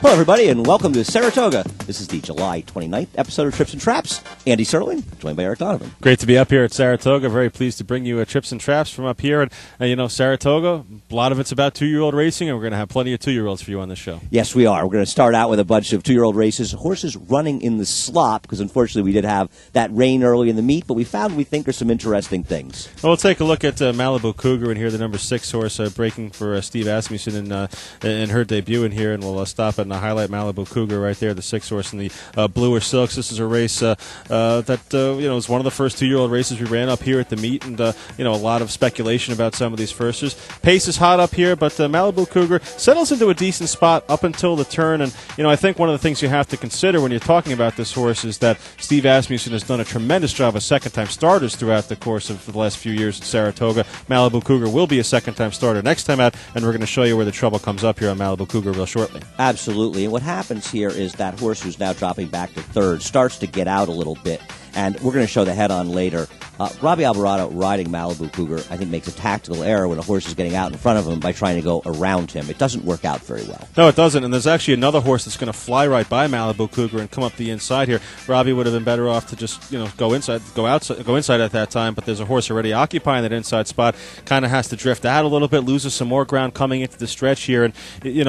Hello, everybody, and welcome to Saratoga. This is the July 29th episode of Trips and Traps. Andy Serling, joined by Eric Donovan. Great to be up here at Saratoga. Very pleased to bring you Trips and Traps from up here. And Saratoga, a lot of it's about two-year-old racing, and we're going to have plenty of two-year-olds for you on this show. Yes, we are. We're going to start out with a bunch of two-year-old races, horses running in the slop, because unfortunately we did have that rain early in the meet, but we think there's some interesting things. Well, we'll take a look at Malibu Cougar in here, the number 6 horse, breaking for Steve Asmussen in her debut in here, and we'll stop and highlight Malibu Cougar right there, the 6 horse in the bluer silks. This is a race that was one of the first two-year-old races we ran up here at the meet, and a lot of speculation about some of these firsters. Pace is hot up here, but Malibu Cougar settles into a decent spot up until the turn, and I think one of the things you have to consider when you're talking about this horse is that Steve Asmussen has done a tremendous job of second-time starters throughout the course of the last few years at Saratoga. Malibu Cougar will be a second-time starter next time out, and we're going to show you where the trouble comes up here on Malibu Cougar real shortly. Absolutely, and what happens here is that horse who's now dropping back to third starts to get out a little bit, and we're going to show the head-on later. Robbie Alvarado riding Malibu Cougar, I think, makes a tactical error when a horse is getting out in front of him by trying to go around him. It doesn't work out very well. No, it doesn't, and there's actually another horse that's going to fly right by Malibu Cougar and come up the inside here. Robbie would have been better off to just go inside at that time, but there's a horse already occupying that inside spot, kind of has to drift out a little bit, loses some more ground coming into the stretch here, and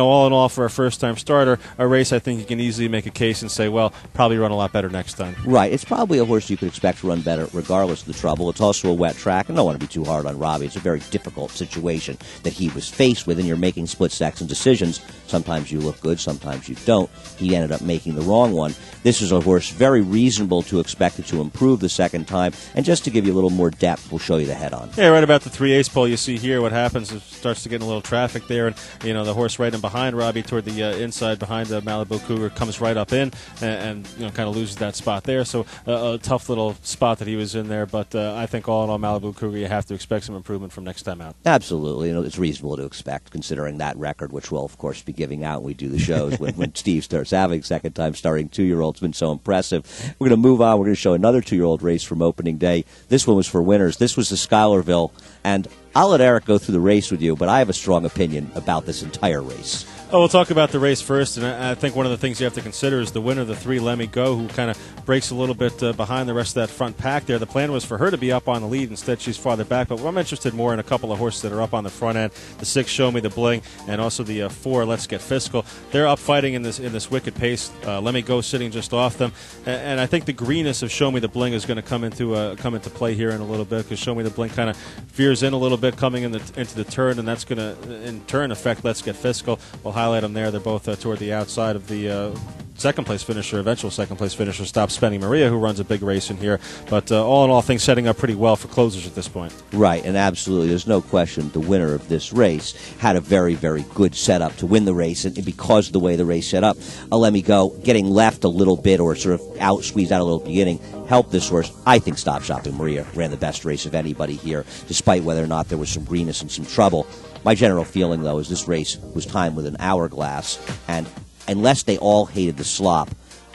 all in all, for a first-time starter, a race I think you can easily make a case and say, well, probably run a lot better next time. Right, it's probably a horse you could expect to run better regardless of the trouble. It's also a wet track, and I don't want to be too hard on Robbie. It's a very difficult situation that he was faced with, and you're making split-second decisions. Sometimes you look good, sometimes you don't. He ended up making the wrong one. This is a horse very reasonable to expect it to improve the second time, and just to give you a little more depth, we'll show you the head-on. Yeah, right about the 3/8 pole you see here, what happens is it starts to get a little traffic there, and the horse right in behind Robbie toward the inside behind the Malibu Cougar comes right up in and kind of loses that spot there. So a tough little spot that he was in there, but I think all in all, Malibu Cougar, you have to expect some improvement from next time out. Absolutely. It's reasonable to expect, considering that record, which we'll, of course, be giving out when we do the shows when Steve starts having second-time starting two-year-olds. It's been so impressive. We're going to move on. We're going to show another two-year-old race from opening day. This one was for winners. This was the Scholarville, and I'll let Eric go through the race with you, but I have a strong opinion about this entire race. Oh, we'll talk about the race first, and I think one of the things you have to consider is the winner, the 3 Let Me Go, who kind of breaks a little bit behind the rest of that front pack there. The plan was for her to be up on the lead. Instead, she's farther back, but I'm interested more in a couple of horses that are up on the front end. The 6, Show Me the Bling, and also the 4, Let's Get Fiscal. They're up fighting in this wicked pace. Let Me Go sitting just off them, and I think the greenness of Show Me the Bling is going to come into play here in a little bit, because Show Me the Bling kind of veers in a little bit coming into the turn, and that's going to, in turn, affect Let's Get Fiscal. We'll highlight them there. They're both toward the outside of the second-place finisher, eventual second-place finisher, Stop Spending Maria, who runs a big race in here. But all in all, things setting up pretty well for closers at this point. Right, and absolutely, there's no question the winner of this race had a very, very good setup to win the race, and because of the way the race set up, Let Me Go, getting left a little bit or sort of squeezed out a little beginning, helped this horse. I think Stop Shopping Maria ran the best race of anybody here, despite whether or not there was some greenness and some trouble. My general feeling, though, is this race was timed with an hourglass, and unless they all hated the slop,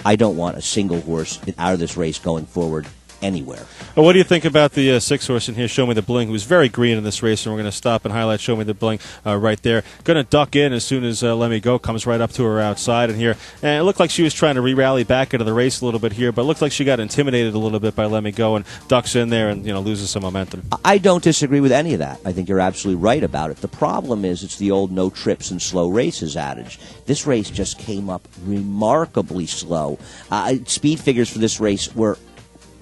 I don't want a single horse out of this race going forward anywhere. Well, what do you think about the 6 horse in here, Show Me the Bling, who's very green in this race, and we're going to stop and highlight Show Me the Bling right there. Going to duck in as soon as Let Me Go comes right up to her outside in here. And it looked like she was trying to re-rally back into the race a little bit here, but it looked like she got intimidated a little bit by Let Me Go and ducks in there and loses some momentum. I don't disagree with any of that. I think you're absolutely right about it. The problem is it's the old no trips and slow races adage. This race just came up remarkably slow. Speed figures for this race were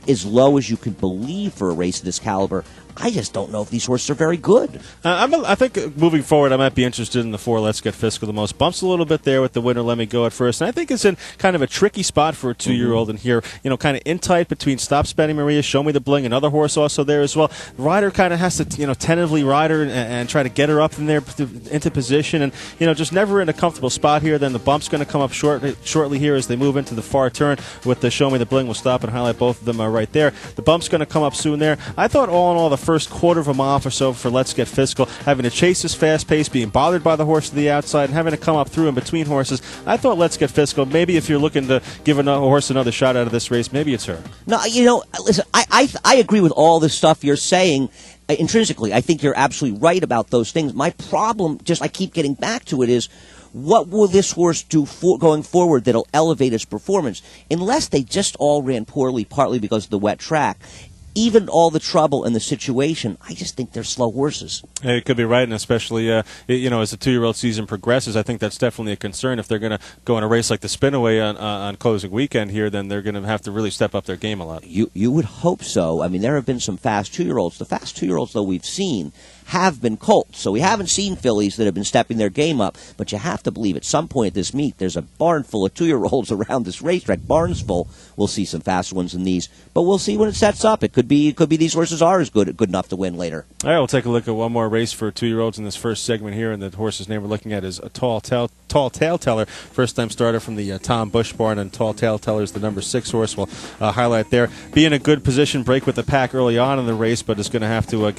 as low as you could believe for a race of this caliber. I just don't know if these horses are very good. I think moving forward, I might be interested in the 4, Let's Get Fiscal the most. Bumps a little bit there with the winner, Let Me Go at first. And I think it's in kind of a tricky spot for a 2-year-old in here. Kind of in tight between Stop Spending Maria, Show Me the Bling, another horse also there as well. The rider kind of has to, tentatively ride her and try to get her up in there into position. And, just never in a comfortable spot here. Then the bump's going to come up shortly here as they move into the far turn with the Show Me the Bling. We'll stop and highlight both of them right there. The bump's going to come up soon there. I thought all in all the first quarter of a mile or so for Let's Get Fiscal, having to chase this fast pace, being bothered by the horse to the outside, and having to come up through in between horses. I thought Let's Get Fiscal, maybe if you're looking to give a horse another shot out of this race, maybe it's her. No, listen, I agree with all the stuff you're saying. Intrinsically, I think you're absolutely right about those things. My problem, I keep getting back to it, is what will this horse do going forward that'll elevate his performance? Unless they just all ran poorly, partly because of the wet track. Even all the trouble and the situation, I just think they're slow horses. It could be right, and especially as the 2-year-old season progresses, I think that's definitely a concern. If they're going to go in a race like the Spinaway on closing weekend here, then they're going to have to really step up their game a lot. You would hope so. I mean, there have been some fast 2-year-olds. The fast 2-year-olds, though, we've seen have been colts. So we haven't seen fillies that have been stepping their game up. But you have to believe at some point at this meet, there's a barn full of 2-year-olds around this racetrack. Barns full. We'll see some faster ones than these. But we'll see when it sets up. It could be these horses are as good enough to win later. All right, we'll take a look at one more race for 2-year-olds in this first segment here. And the horse's name we're looking at is a Tall Tale Teller. First-time starter from the Tom Bush barn. And Tall Tale Teller is the number 6 horse. We'll highlight there. Be in a good position, break with the pack early on in the race, but is going to have to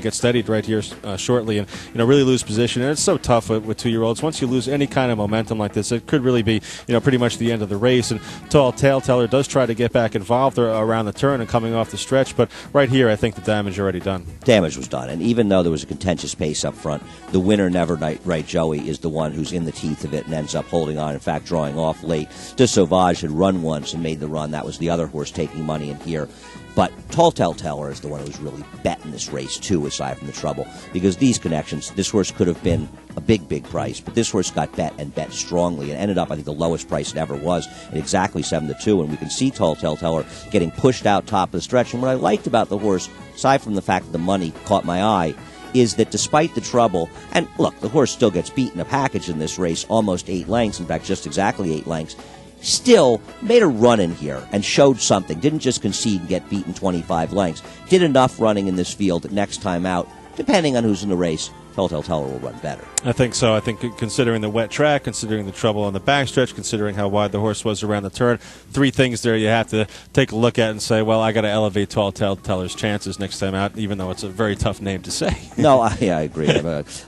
get steadied right here shortly, and really lose position. And it's so tough with 2-year-olds. Once you lose any kind of momentum like this, it could really be pretty much the end of the race. And Tall Tale Teller does try to get back involved around the turn and coming off the stretch, but right here I think the damage already done. Damage was done, and even though there was a contentious pace up front, the winner, Never Right Joey, is the one who's in the teeth of it and ends up holding on, in fact drawing off late. De Sauvage had run once and made the run. That was the other horse taking money in here. But Tall Tale Teller is the one who's really betting this race, too, aside from the trouble. Because these connections, this horse could have been a big, big price. But this horse got bet and bet strongly and ended up, I think, the lowest price it ever was at exactly 7-2. And we can see Tall Tale Teller getting pushed out top of the stretch. And what I liked about the horse, aside from the fact that the money caught my eye, is that despite the trouble, and look, the horse still gets beaten a package in this race, almost 8 lengths, in fact, just exactly 8 lengths, still made a run in here and showed something. Didn't just concede and get beaten 25 lengths. Did enough running in this field that next time out, depending on who's in the race, Tall Tale Teller will run better. I think so. I think considering the wet track, considering the trouble on the backstretch, considering how wide the horse was around the turn, 3 things there you have to take a look at and say, well, I got to elevate Tall Tale Teller's chances next time out, even though it's a very tough name to say. No, I agree.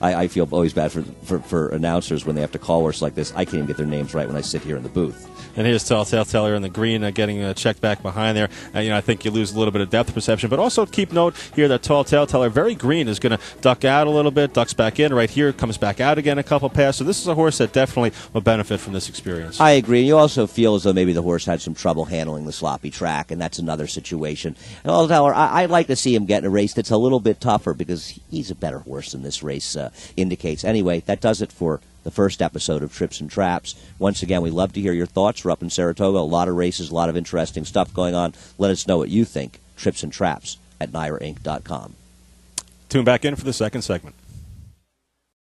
I feel always bad for announcers when they have to call horses like this. I can't even get their names right when I sit here in the booth. And here's Tall Tale Teller in the green, getting checked back behind there. I think you lose a little bit of depth perception, but also keep note here that Tall Tale Teller, very green, is going to duck out a little bit, ducks back in. Right here, comes back out again a couple passes. So this is a horse that definitely will benefit from this experience. I agree. You also feel as though maybe the horse had some trouble handling the sloppy track, and that's another situation. And Tall Teller, I'd like to see him get in a race that's a little bit tougher because he's a better horse than this race indicates. Anyway, that does it for the first episode of Trips and Traps. Once again, we love to hear your thoughts. We're up in Saratoga. A lot of races, a lot of interesting stuff going on. Let us know what you think. Trips and Traps at NYRAinc.com. Tune back in for the second segment.